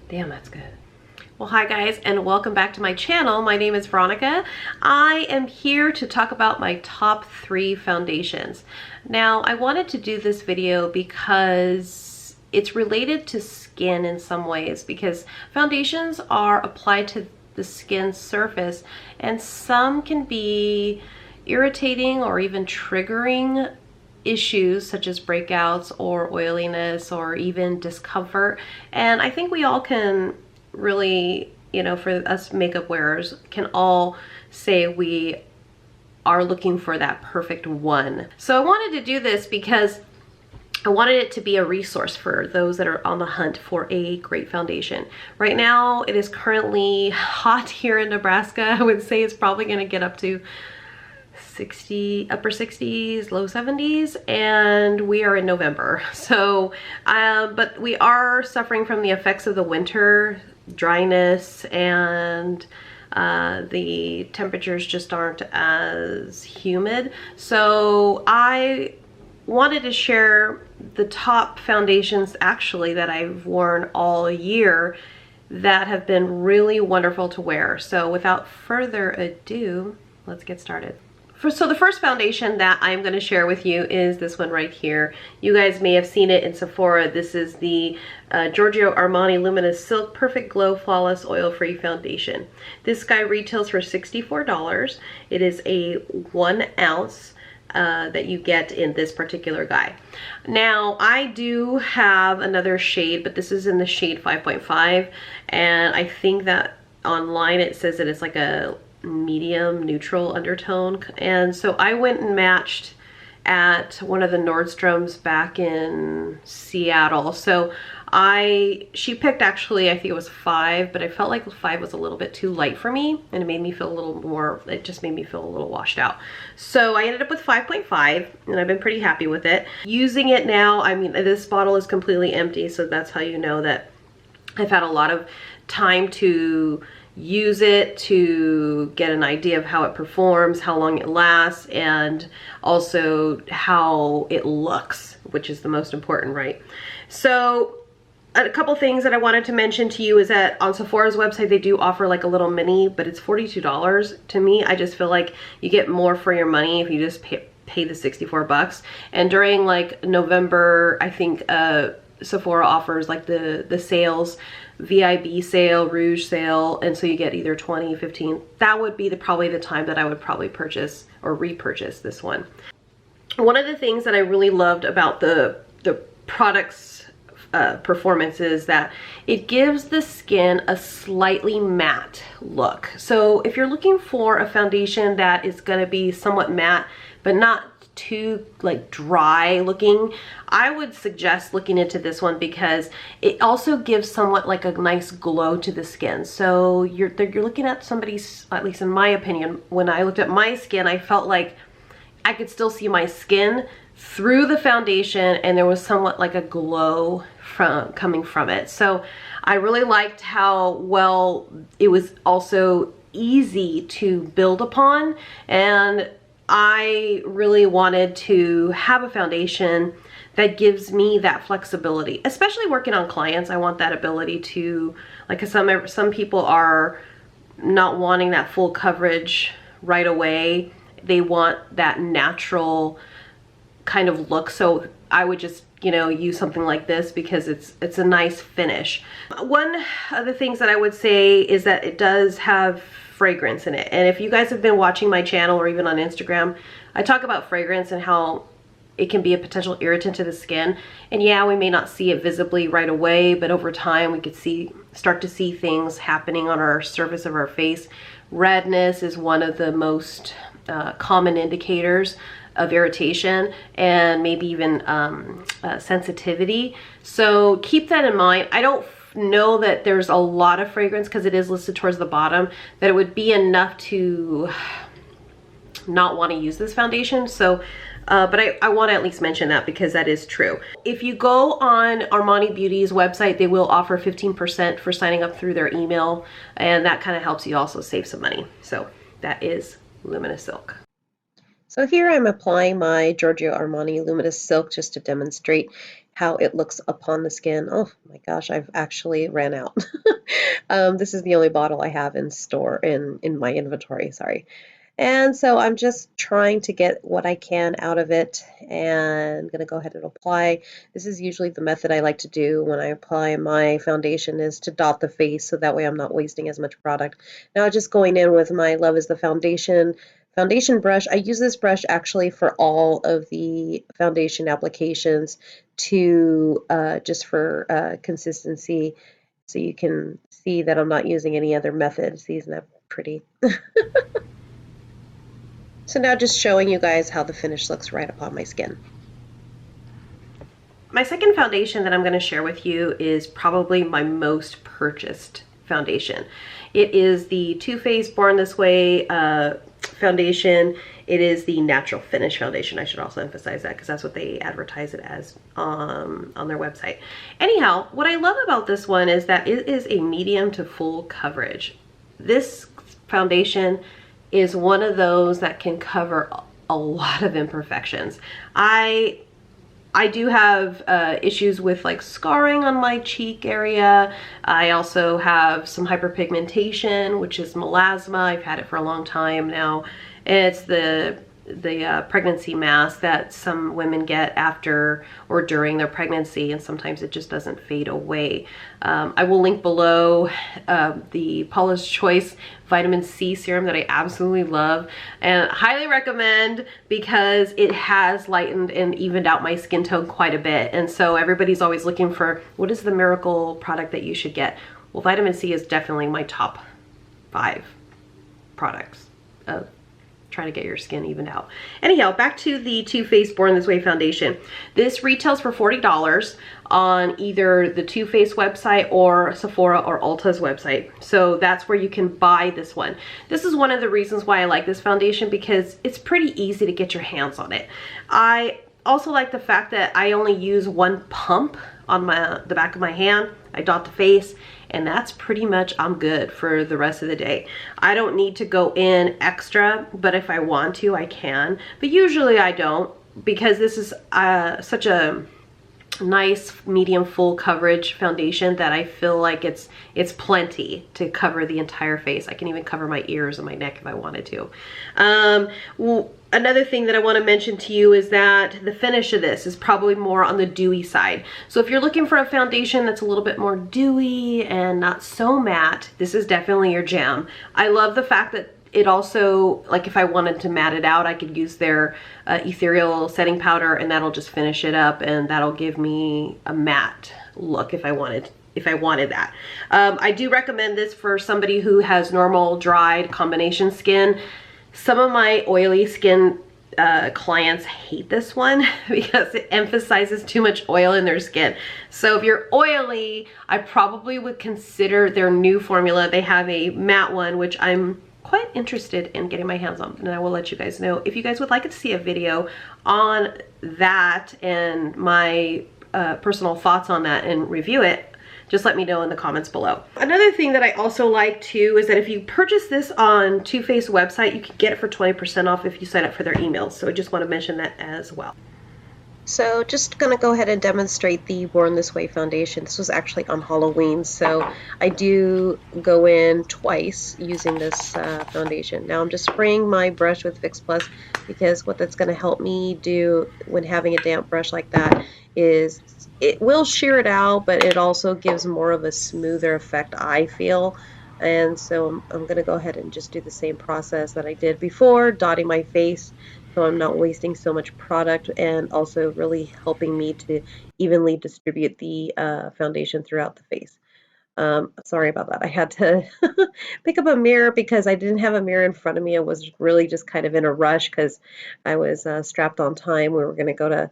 Damn, that's good. Well, hi guys, and welcome back to my channel. My name is Veronica. I am here to talk about my top 3 foundations. Now, I wanted to do this video because it's related to skin in some ways, because foundations are applied to the skin surface and some can be irritating or even triggering issues such as breakouts or oiliness or even discomfort. And I think we all can really, you know, for us makeup wearers, can all say we are looking for that perfect one. So I wanted to do this because I wanted it to be a resource for those that are on the hunt for a great foundation. Right now, it is currently hot here in Nebraska. I would say it's probably going to get up to 60, upper 60s, low 70s, and we are in November. So, but we are suffering from the effects of the winter, dryness, and the temperatures just aren't as humid. So I wanted to share the top foundations actually that I've worn all year that have been really wonderful to wear. So without further ado, let's get started. So the first foundation that I'm going to share with you is this one right here. You guys may have seen it in Sephora. This is the Giorgio Armani Luminous Silk Perfect Glow Flawless Oil-Free Foundation. This guy retails for $64. It is a 1 ounce that you get in this particular guy. Now, I do have another shade, but this is in the shade 5.5, and I think that online it says that it's like a medium neutral undertone, and so I went and matched at one of the Nordstroms back in Seattle. So she picked, actually I think it was 5, but I felt like 5 was a little bit too light for me, and it made me feel a little more, it just made me feel a little washed out. So I ended up with 5.5, and I've been pretty happy with it. Using it now, I mean, this bottle is completely empty, so that's how you know that I've had a lot of time to use it, to get an idea of how it performs, how long it lasts, and also how it looks, which is the most important, right? So a couple things that I wanted to mention to you is that on Sephora's website they do offer like a little mini, but it's $42. To me, I just feel like you get more for your money if you just pay the 64 bucks. And during like November, I think Sephora offers like the sales, VIB sale, Rouge sale, and so you get either 20, 15. That would be probably the time that I would probably purchase or repurchase this one. One of the things that I really loved about the product's performance is that it gives the skin a slightly matte look. So if you're looking for a foundation that is going to be somewhat matte but not too like dry looking, I would suggest looking into this one because it also gives somewhat like a nice glow to the skin. So you're looking at somebody's, at least in my opinion, when I looked at my skin, I felt like I could still see my skin through the foundation, and there was somewhat like a glow coming from it. So I really liked how well it was also easy to build upon, and I really wanted to have a foundation that gives me that flexibility, especially working on clients. I want that ability to, like, some people are not wanting that full coverage right away. They want that natural kind of look. So I would just, you know, use something like this because it's a nice finish. One of the things that I would say is that it does have fragrance in it. And if you guys have been watching my channel or even on Instagram, I talk about fragrance and how it can be a potential irritant to the skin. And yeah, we may not see it visibly right away, but over time we could start to see things happening on our surface of our face. Redness is one of the most common indicators of irritation, and maybe even sensitivity. So keep that in mind. I don't know that there's a lot of fragrance, because it is listed towards the bottom, that it would be enough to not want to use this foundation. So but I want to at least mention that because that is true. If you go on Armani Beauty's website, they will offer 15% for signing up through their email, and that kind of helps you also save some money. So that is Luminous Silk. So here I'm applying my Giorgio Armani Luminous Silk just to demonstrate how it looks upon the skin. Oh my gosh, I've actually ran out. This is the only bottle I have in store in my inventory, sorry. And so I'm just trying to get what I can out of it, and I'm going to go ahead and apply. This is usually the method I like to do when I apply my foundation, is to dot the face so that way I'm not wasting as much product. Now just going in with my Love is the Foundation brush. I use this brush actually for all of the foundation applications to just for consistency, so you can see that I'm not using any other methods. Isn't that pretty? So now just showing you guys how the finish looks right upon my skin. My second foundation that I'm going to share with you is probably my most purchased foundation. It is the Too Faced Born This Way foundation. It is the Natural Finish foundation. I should also emphasize that because that's what they advertise it as on their website. Anyhow, what I love about this one is that it is a medium to full coverage. This foundation is one of those that can cover a lot of imperfections. I do have issues with like scarring on my cheek area. I also have some hyperpigmentation, which is melasma. I've had it for a long time now. It's the pregnancy mask that some women get after or during their pregnancy, and sometimes it just doesn't fade away. I will link below the Paula's Choice vitamin C serum that I absolutely love and highly recommend, because it has lightened and evened out my skin tone quite a bit. And so everybody's always looking for, what is the miracle product that you should get? Well, vitamin C is definitely my top 5 products of trying to get your skin evened out. Anyhow, back to the Too Faced Born This Way foundation. This retails for $40 on either the Too Faced website or Sephora or Ulta's website. So that's where you can buy this one. This is one of the reasons why I like this foundation, because it's pretty easy to get your hands on it. I also like the fact that I only use one pump on the back of my hand. I dot the face, and that's pretty much, I'm good for the rest of the day. I don't need to go in extra, but if I want to, I can. But usually I don't, because this is such a nice medium full coverage foundation that I feel like it's plenty to cover the entire face. I can even cover my ears and my neck if I wanted to. Well, another thing that I want to mention to you is that the finish of this is probably more on the dewy side. So if you're looking for a foundation that's a little bit more dewy and not so matte, this is definitely your jam. I love the fact that it also, like if I wanted to matte it out, I could use their ethereal setting powder, and that'll just finish it up, and that'll give me a matte look if I wanted that. I do recommend this for somebody who has normal dried combination skin. Some of my oily skin clients hate this one because it emphasizes too much oil in their skin. So if you're oily, I probably would consider their new formula. They have a matte one, which I'm quite interested in getting my hands on, and I will let you guys know. If you guys would like to see a video on that and my personal thoughts on that and review it, just let me know in the comments below. Another thing that I also like too is that if you purchase this on Too Faced website, you can get it for 20% off if you sign up for their emails. So I just want to mention that as well. So just gonna go ahead and demonstrate the Born This Way foundation. This was actually on Halloween, so I do go in twice using this foundation. Now I'm just spraying my brush with Fix Plus, because what that's gonna help me do when having a damp brush like that is it will shear it out, but it also gives more of a smoother effect, I feel. And so I'm gonna go ahead and just do the same process that I did before, dotting my face, so I'm not wasting so much product, and also really helping me to evenly distribute the foundation throughout the face. Sorry about that. I had to pick up a mirror because I didn't have a mirror in front of me. I was really just kind of in a rush because I was strapped on time. We were going to go to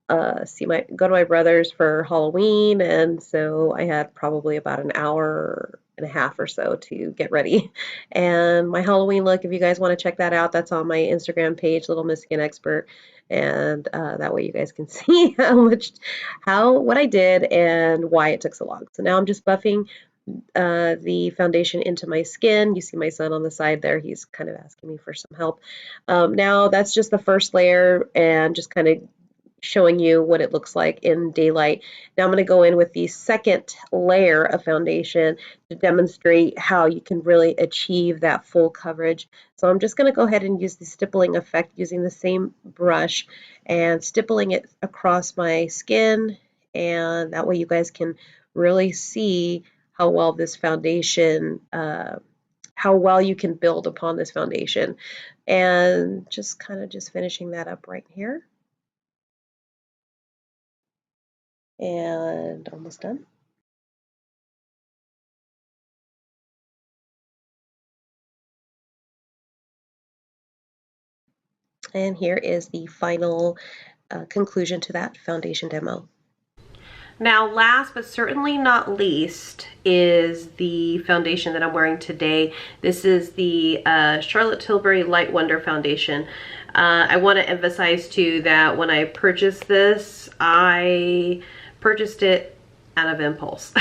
go to my brother's for Halloween, and so I had probably about an hour and a half or so to get ready. And my Halloween look, if you guys want to check that out, that's on my Instagram page, Littlemisskinxpert, and that way you guys can see what I did and why it took so long. So now I'm just buffing the foundation into my skin. You see my son on the side there. He's kind of asking me for some help. Now that's just the first layer and just kind of showing you what it looks like in daylight. Now I'm going to go in with the second layer of foundation to demonstrate how you can really achieve that full coverage. So I'm just going to go ahead and use the stippling effect using the same brush and stippling it across my skin, and that way you guys can really see how well this foundation, how well you can build upon this foundation. And just kind of just finishing that up right here. And almost done. And here is the final conclusion to that foundation demo. Now, last but certainly not least is the foundation that I'm wearing today. This is the Charlotte Tilbury Light Wonder Foundation. I want to emphasize too that when I purchased this, I purchased it out of impulse.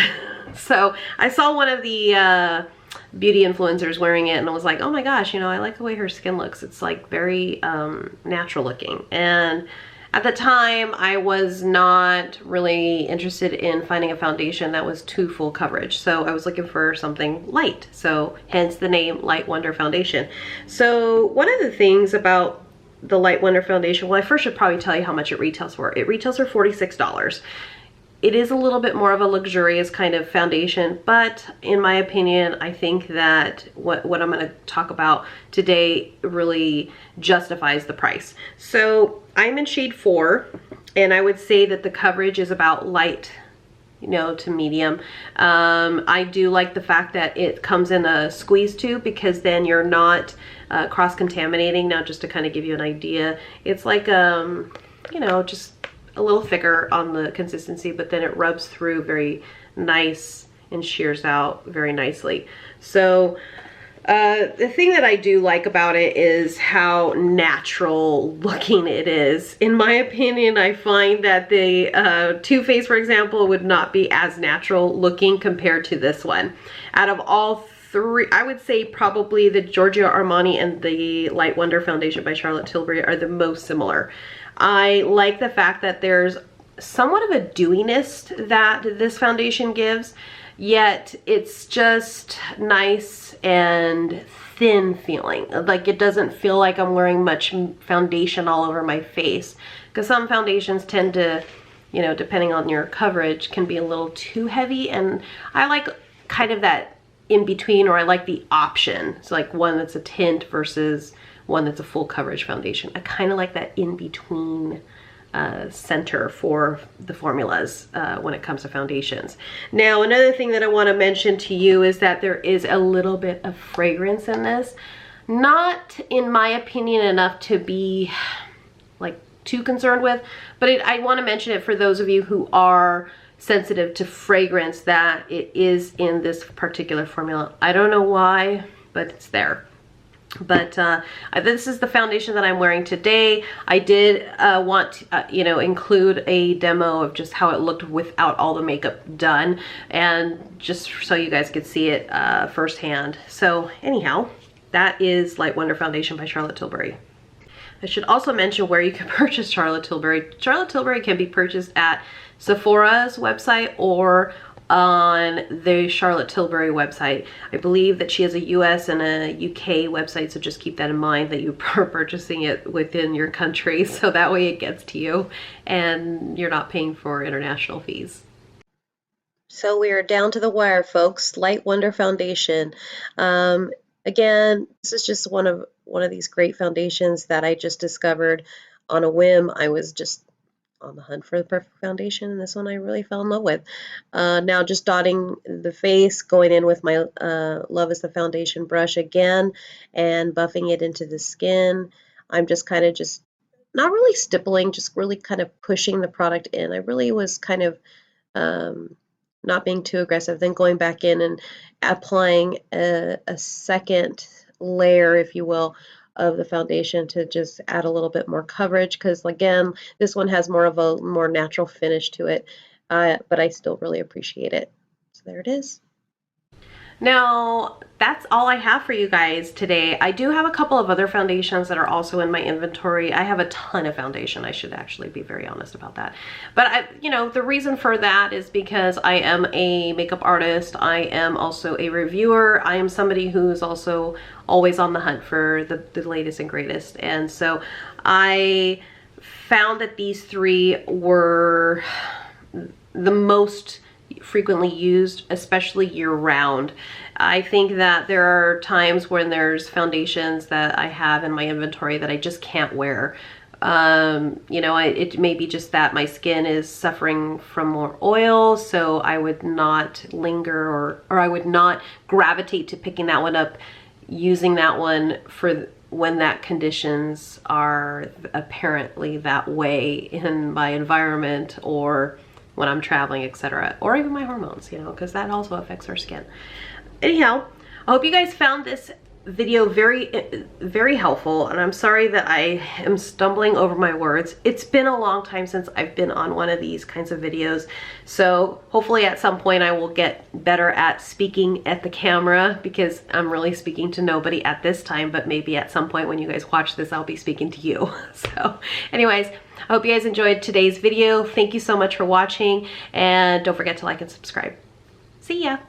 So I saw one of the beauty influencers wearing it and I was like, oh my gosh, you know, I like the way her skin looks. It's like very natural looking. And at the time, I was not really interested in finding a foundation that was too full coverage. So I was looking for something light. So hence the name Light Wonder Foundation. So one of the things about the Light Wonder Foundation, well, I first should probably tell you how much it retails for. It retails for $46. It is a little bit more of a luxurious kind of foundation, but in my opinion, I think that what I'm going to talk about today really justifies the price. So I'm in shade 4, and I would say that the coverage is about light, you know, to medium. I do like the fact that it comes in a squeeze tube, because then you're not cross-contaminating. Now, just to kind of give you an idea, it's like, you know, just a little thicker on the consistency, but then it rubs through very nice and shears out very nicely. So the thing that I do like about it is how natural looking it is. In my opinion, I find that the Too Faced, for example, would not be as natural looking compared to this one. Out of all three, I would say probably the Giorgio Armani and the Light Wonder Foundation by Charlotte Tilbury are the most similar. I like the fact that there's somewhat of a dewiness that this foundation gives, yet it's just nice and thin feeling. Like it doesn't feel like I'm wearing much foundation all over my face, because some foundations tend to, you know, depending on your coverage, can be a little too heavy, and I like kind of that in between, or I like the option. It's like one that's a tint versus one that's a full coverage foundation. I kind of like that in between center for the formulas when it comes to foundations. Now, another thing that I want to mention to you is that there is a little bit of fragrance in this. Not, in my opinion, enough to be like too concerned with, but I want to mention it for those of you who are sensitive to fragrance, that it is in this particular formula. I don't know why, but it's there. But this is the foundation that I'm wearing today. I did want to, you know, include a demo of just how it looked without all the makeup done, and just so you guys could see it firsthand. So anyhow, that is Light Wonder Foundation by Charlotte Tilbury. I should also mention where you can purchase Charlotte Tilbury. Charlotte Tilbury can be purchased at Sephora's website or on the Charlotte Tilbury website. I believe that she has a US and a UK website, so just keep that in mind that you're purchasing it within your country, so that way it gets to you and you're not paying for international fees. So we are down to the wire, folks. Light Wonder Foundation. Again, this is just one of these great foundations that I just discovered on a whim. I was just on the hunt for the perfect foundation, and this one I really fell in love with. Now just dotting the face, going in with my Love is the Foundation brush again, and buffing it into the skin. I'm just kind of just not really stippling, just really kind of pushing the product in. I really was kind of not being too aggressive, then going back in and applying a second layer, if you will, of the foundation to just add a little bit more coverage, because again, this one has more of a more natural finish to it, but I still really appreciate it. So there it is. Now, that's all I have for you guys today. I do have a couple of other foundations that are also in my inventory. I have a ton of foundation. I should actually be very honest about that. But the reason for that is because I am a makeup artist. I am also a reviewer. I am somebody who's also always on the hunt for the latest and greatest. And so I found that these three were the most frequently used, especially year-round. I think that there are times when there's foundations that I have in my inventory that I just can't wear. It may be just that my skin is suffering from more oil, so I would not linger or I would not gravitate to picking that one up, using that one for when that conditions are apparently that way in my environment or when I'm traveling, etc., or even my hormones, because that also affects our skin. Anyhow, I hope you guys found this video very, very helpful, and I'm sorry that I am stumbling over my words. It's been a long time since I've been on one of these kinds of videos, so hopefully at some point I will get better at speaking at the camera, because I'm really speaking to nobody at this time, but maybe at some point when you guys watch this, I'll be speaking to you. So anyways, I hope you guys enjoyed today's video. Thank you so much for watching, and don't forget to like and subscribe. See ya!